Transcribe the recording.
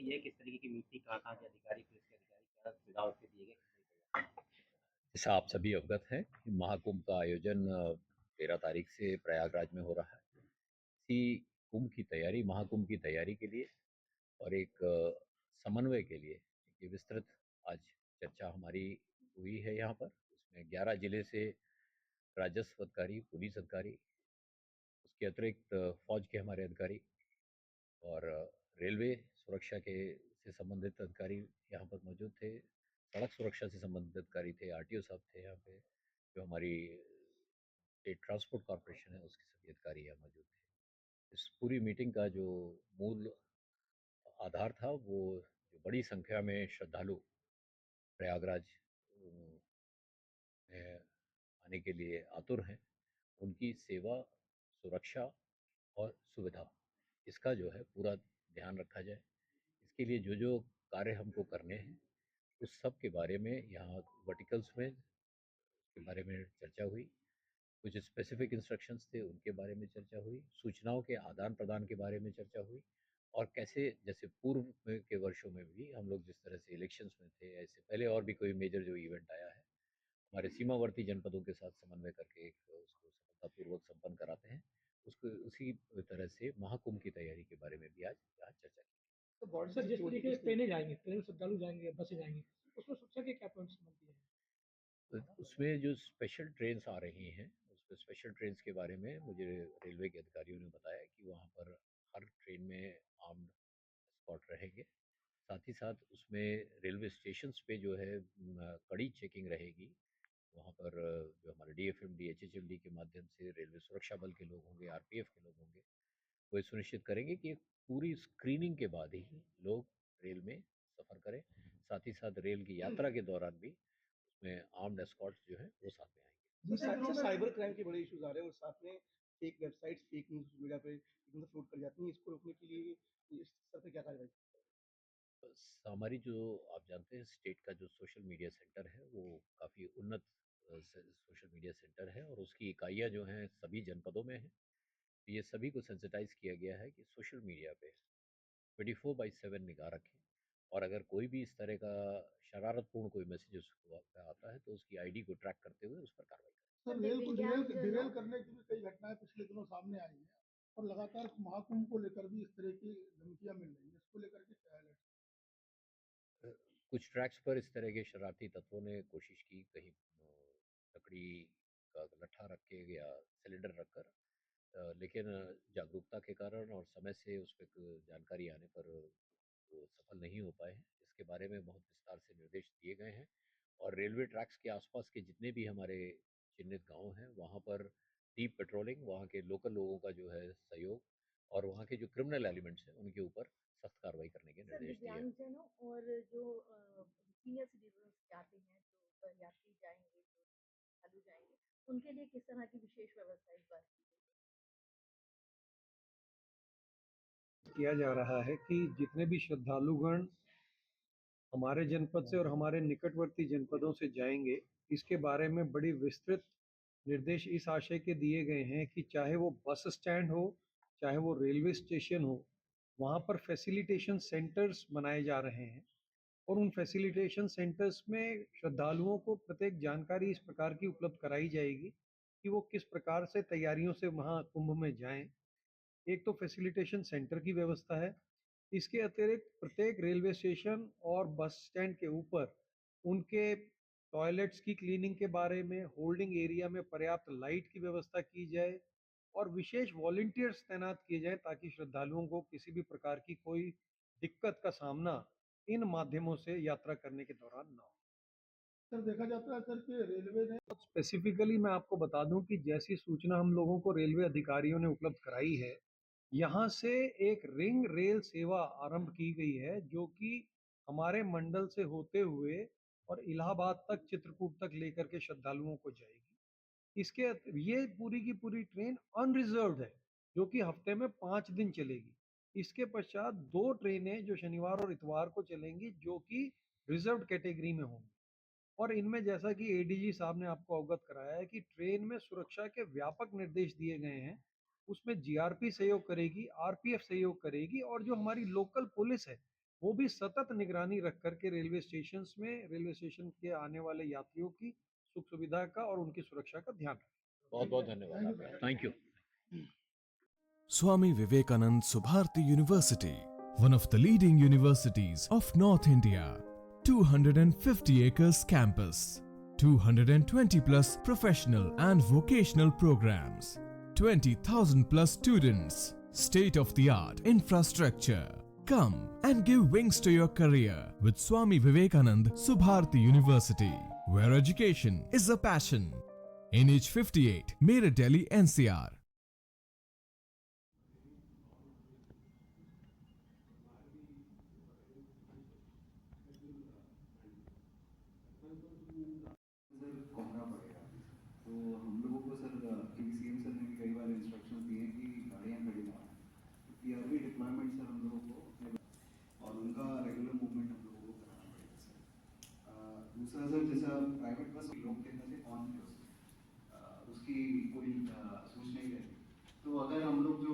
ये किस तरीके की मीटिंग थी, कहाँ-कहाँ के अधिकारी, पुलिस के अधिकारी, क्या सुझाव उसके दिए गए, किस तरीके का? जैसा आप सभी अवगत हैं कि महाकुंभ का आयोजन 13 तारीख से प्रयागराज में हो रहा है। इसी कुंभ की तैयारी, महाकुंभ की तैयारी के लिए और एक समन्वय के लिए ये विस्तृत आज चर्चा हमारी हुई है यहाँ पर। उसमें 11 जिले से राजस्व अधिकारी, पुलिस अधिकारी, उसके अतिरिक्त फौज के हमारे अधिकारी और रेलवे सुरक्षा के से संबंधित अधिकारी यहाँ पर मौजूद थे। सड़क सुरक्षा से संबंधित अधिकारी थे, आरटीओ साहब थे यहाँ पे, जो हमारी स्टेट ट्रांसपोर्ट कॉरपोरेशन है उसके सभी अधिकारी यहाँ मौजूद थे। इस पूरी मीटिंग का जो मूल आधार था वो जो बड़ी संख्या में श्रद्धालु प्रयागराज में आने के लिए आतुर हैं, उनकी सेवा, सुरक्षा और सुविधा, इसका जो है पूरा ध्यान रखा जाए। इसके लिए जो जो कार्य हमको करने हैं उस सब के बारे में यहाँ वर्टिकल्स में उसके बारे में चर्चा हुई। कुछ स्पेसिफिक इंस्ट्रक्शंस थे उनके बारे में चर्चा हुई, सूचनाओं के आदान प्रदान के बारे में चर्चा हुई और कैसे जैसे पूर्व के वर्षों में भी हम लोग जिस तरह से इलेक्शंस में थे, ऐसे पहले और भी कोई मेजर जो इवेंट आया है हमारे सीमावर्ती जनपदों के साथ समन्वय करके उसको सफलतापूर्वक संपन्न कराते हैं, उसको उसी तरह से महाकुंभ की तैयारी के बारे में भी आज यहाँ चर्चा की। तो बॉर्डर सर, जिस तरीके से ट्रेनें जाएंगी, ट्रेन श्रद्धालु जाएंगे, बसें जाएंगी, उसमें सुरक्षा के क्या पॉइंट्स बनती है? तो उसमें जो स्पेशल ट्रेन्स आ रही हैं, उसमें स्पेशल ट्रेन्स के बारे में मुझे रेलवे के अधिकारियों ने बताया कि वहाँ पर हर ट्रेन में आर्म्ड एस्कॉर्ट रहेंगे। साथ ही साथ उसमें रेलवे स्टेशंस पे जो है कड़ी चेकिंग रहेगी। वहाँ पर जो हमारे डीएफएमडी, एचएचएमडी के माध्यम से रेलवे सुरक्षा बल के लोग होंगे, आरपीएफ के लोग होंगे, वो ये सुनिश्चित करेंगे कि पूरी स्क्रीनिंग के बाद ही लोग रेल में सफ़र करें। साथ ही साथ रेल की यात्रा के दौरान भी उसमें आर्म्ड एस्कॉर्ट्स जो है वो साथ में आएंगे। जी सर, साइबर क्राइम के बड़े इश्यूज आ रहे हैं और साथ में fake websites, fake news media पे एकदम फ्लोट कर जाती हैं। इसको रोकने के लिए इस सर पे क्या कार्रवाई? हमारी जो आप जानते हैं स्टेट का जो सोशल मीडिया सेंटर है वो काफ़ी उन्नत सोशल मीडिया सेंटर है और उसकी इकाइयाँ जो हैं सभी जनपदों में हैं। ये सभी को सेंसिटाइज किया गया है कि सोशल मीडिया पे 24/7 निगाह रखें और अगर कोई भी इस तरह का शरारतपूर्ण कोई मैसेज आता है तो उसकी आईडी को ट्रैक करते हुए उस पर कार्रवाई करें। सर, रेल को डिरेल करने की भी कई घटनाएं पिछले दिनों सामने आई हैं और लगातार महाकुंभ को लेकर भी इस तरह की धमकियां मिल रही हैं। इसको लेकर के क्या अलर्ट? कुछ ट्रैक्स पर इस तरह के शरारती तत्वों ने कोशिश की, कहीं लकड़ी का लट्ठा रख के या सिलेंडर रखकर, लेकिन जागरूकता के कारण और समय से उस पर जानकारी आने पर वो सफल नहीं हो पाए हैं। इसके बारे में बहुत विस्तार से निर्देश दिए गए हैं और रेलवे ट्रैक्स के आसपास के जितने भी हमारे चिन्हित गांव हैं वहाँ पर डीप पेट्रोलिंग, वहाँ के लोकल लोगों का जो है सहयोग और वहाँ के जो क्रिमिनल एलिमेंट्स हैं उनके ऊपर सख्त कार्रवाई करने के निर्देश दिए हैं। दिव्यांगजनों और जो सीनियर सिटीजन जाते हैं, जो यात्री जाएंगे, जो श्रद्धालु जाएंगे, उनके लिए किस तरह की विशेष व्यवस्था इस बार किया जा रहा है कि जितने भी श्रद्धालुगण हमारे जनपद से और हमारे निकटवर्ती जनपदों से जाएंगे, इसके बारे में बड़ी विस्तृत निर्देश इस आशय के दिए गए हैं कि चाहे वो बस स्टैंड हो, चाहे वो रेलवे स्टेशन हो, वहाँ पर फैसिलिटेशन सेंटर्स बनाए जा रहे हैं और उन फैसिलिटेशन सेंटर्स में श्रद्धालुओं को प्रत्येक जानकारी इस प्रकार की उपलब्ध कराई जाएगी कि वो किस प्रकार से तैयारियों से वहाँ कुंभ में जाएं। एक तो फैसिलिटेशन सेंटर की व्यवस्था है। इसके अतिरिक्त प्रत्येक रेलवे स्टेशन और बस स्टैंड के ऊपर उनके टॉयलेट्स की क्लीनिंग के बारे में, होल्डिंग एरिया में पर्याप्त लाइट की व्यवस्था की जाए और विशेष वॉलंटियर्स तैनात किए जाएं ताकि श्रद्धालुओं को किसी भी प्रकार की कोई दिक्कत का सामना इन माध्यमों से यात्रा करने के दौरान ना हो। सर, देखा जाता है सर कि रेलवे ने स्पेसिफिकली, मैं आपको बता दूं कि जैसी सूचना हम लोगों को रेलवे अधिकारियों ने उपलब्ध कराई है, यहाँ से एक रिंग रेल सेवा आरंभ की गई है जो कि हमारे मंडल से होते हुए और इलाहाबाद तक, चित्रकूट तक लेकर के श्रद्धालुओं को जाएगी। ये पूरी की पूरी ट्रेन अनरिजर्व्ड है जो कि हफ्ते में 5 दिन चलेगी। इसके पश्चात 2 ट्रेनें जो शनिवार और इतवार को चलेंगी जो कि रिजर्व्ड कैटेगरी में होंगी और इनमें जैसा कि एडीजी साहब ने आपको अवगत कराया है कि ट्रेन में सुरक्षा के व्यापक निर्देश दिए गए हैं। उसमें जीआरपी सहयोग करेगी, आरपीएफ सहयोग करेगी और जो हमारी लोकल पुलिस है वो भी सतत निगरानी रख करके रेलवे स्टेशंस में रेलवे स्टेशन के आने वाले यात्रियों की सुख सुविधा का और उनकी सुरक्षा का ध्यान रखें। बहुत बहुत धन्यवाद आपका, thank you. Swami Vivekanand Subharti University, one of the leading universities of North India. 250 acres campus, 220 plus professional and vocational programs, 20,000 plus students, state-of-the-art infrastructure. Come and give wings to your career with Swami Vivekanand Subharti University, where education is a passion. NH58, Meerut, Delhi, NCR. घूमना पड़ेगा। तो हम लोगों को sir क्योंकि CM sir ने भी कई बार इंस्ट्रक्शन दिए कि गाड़ियाँ खड़ी ना हों, तो पीआरवी डिप्लॉयमेंट सर हम लोगों को और उनका रेगुलर मूवमेंट हम लोगों को कराना पड़ेगा सर। दूसरा सर जैसा प्राइवेट बस लोग कहते थे ऑन उसकी कोई सोच नहीं रहती, तो अगर हम लोग जो